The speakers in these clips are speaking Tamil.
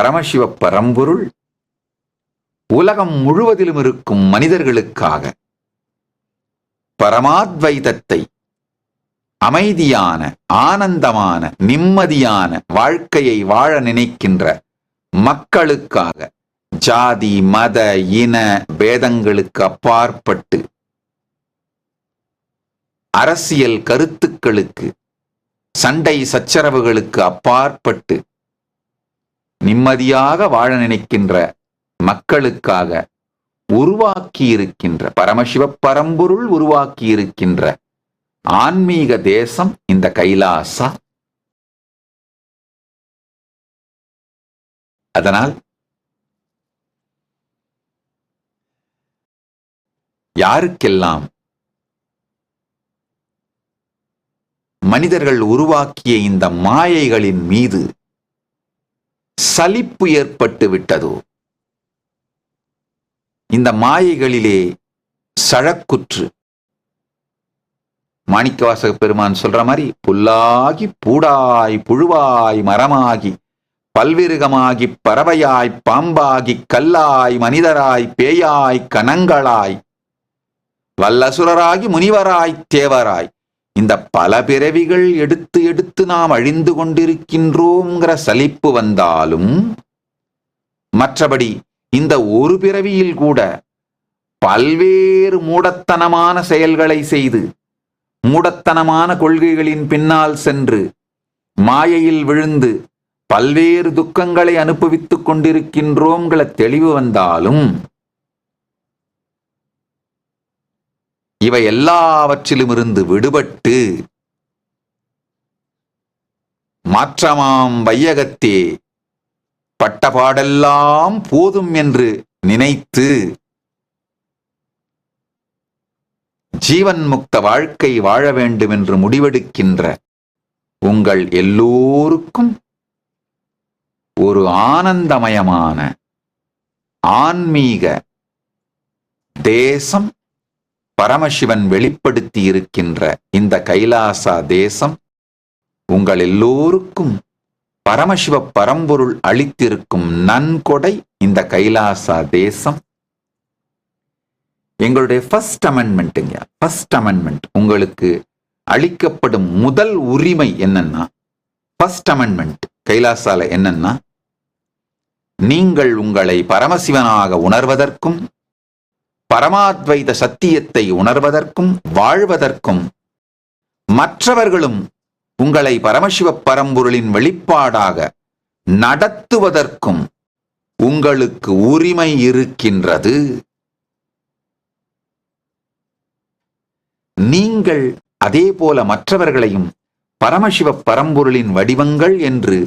பரமசிவ பரம்பொருள் உலகம் முழுவதிலும் இருக்கும் மனிதர்களுக்காக பரமாத்வைதத்தை, அமைதியான, ஆனந்தமான, நிம்மதியான வாழ்க்கையை வாழ நினைக்கின்ற மக்களுக்காக ஜாதி, மத, இன பேதங்களுக்கு அப்பாற்பட்டு அரசியல் கருத்துக்களுக்கு, சண்டை சச்சரவுகளுக்கு அப்பாற்பட்டு நிம்மதியாக வாழ நினைக்கின்ற மக்களுக்காக உருவாக்கியிருக்கின்ற பரமசிவ பரம்பொருள் உருவாக்கியிருக்கின்ற ஆன்மீக தேசம் இந்த கைலாசா. அதனால் யாருக்கெல்லாம் மனிதர்கள் உருவாக்கிய இந்த மாயைகளின் மீது சலிப்பு ஏற்பட்டு விட்டதோ, இந்த மாயைகளிலே சழக்குற்று மாணிக்கவாசக பெருமான் சொல்ற மாதிரி புல்லாகி பூடாய் புழுவாய் மரமாகி பல்விருகமாகி பறவையாய் பாம்பாகி கல்லாய் மனிதராய் பேயாய் கணங்களாய் வல்லசுரராகி முனிவராய் தேவராய் இந்த பல பிறவிகள் எடுத்து எடுத்து நாம் அழிந்து கொண்டிருக்கின்றோங்கிற சலிப்பு வந்தாலும், மற்றபடி இந்த ஒரு பிறவியில் கூட பல்வேறு மூடத்தனமான செயல்களை செய்து, மூடத்தனமான கொள்கைகளின் பின்னால் சென்று, மாயையில் விழுந்து பல்வேறு துக்கங்களை அனுபவித்துக் கொண்டிருக்கின்றோங்கிற தெளிவு வந்தாலும், இவை எல்லாவற்றிலும் இருந்து விடுபட்டு மாற்றமாம் வையகத்தே பட்டபாடெல்லாம் போதும் என்று நினைத்து ஜீவன் முக்த வாழ்க்கை வாழ வேண்டும் என்று முடிவெடுக்கின்ற உங்கள் எல்லோருக்கும் ஒரு ஆனந்தமயமான ஆன்மீக தேசம் பரமசிவன் வெளிப்படுத்தி இருக்கின்ற இந்த கைலாசா தேசம் உங்கள் எல்லோருக்கும் பரமசிவ பரம்பொருள் அளித்திருக்கும் நன்கொடை. இந்த கைலாசா தேசம் எங்களுடைய ஃபர்ஸ்ட் அமெண்ட்மெண்ட்டுங்க. ஃபர்ஸ்ட் அமெண்ட்மெண்ட் உங்களுக்கு அளிக்கப்படும் முதல் உரிமை என்னன்னா, ஃபர்ஸ்ட் அமெண்ட்மெண்ட் கைலாசால என்னன்னா, நீங்கள் உங்களை பரமசிவனாக உணர்வதற்கும் பரமாத்வைத சத்தியத்தை உணர்வதற்கும் வாழ்வதற்கும் மற்றவர்களும் உங்களை பரமசிவ பரம்பொருளின் வெளிப்பாடாக நடத்துவதற்கும் உங்களுக்கு உரிமை இருக்கின்றது. நீங்கள் அதே போல மற்றவர்களையும் பரமசிவ பரம்பொருளின் வடிவங்கள் என்று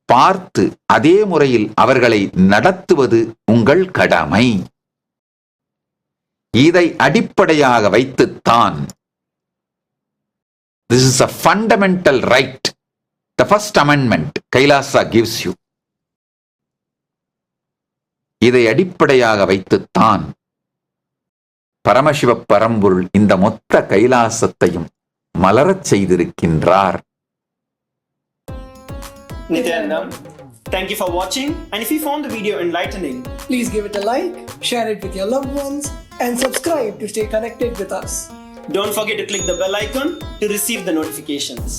பார்த்து அதே முறையில் அவர்களை நடத்துவது உங்கள் கடமை. இதை அடிப்படையாக வைத்துத்தான் this is a fundamental right, the first amendment Kailasa gives you. இதை அடிப்படையாக வைத்துத்தான் பரமசிவ பரம்பொருள் இந்த மொத்த கைலாசத்தையும் மலரச் செய்திருக்கின்றார். Nityanandam, thank you for watching, and if you found the video enlightening, please give it a like, share it with your loved ones, and subscribe to stay connected with us. Don't forget to click the bell icon to receive the notifications.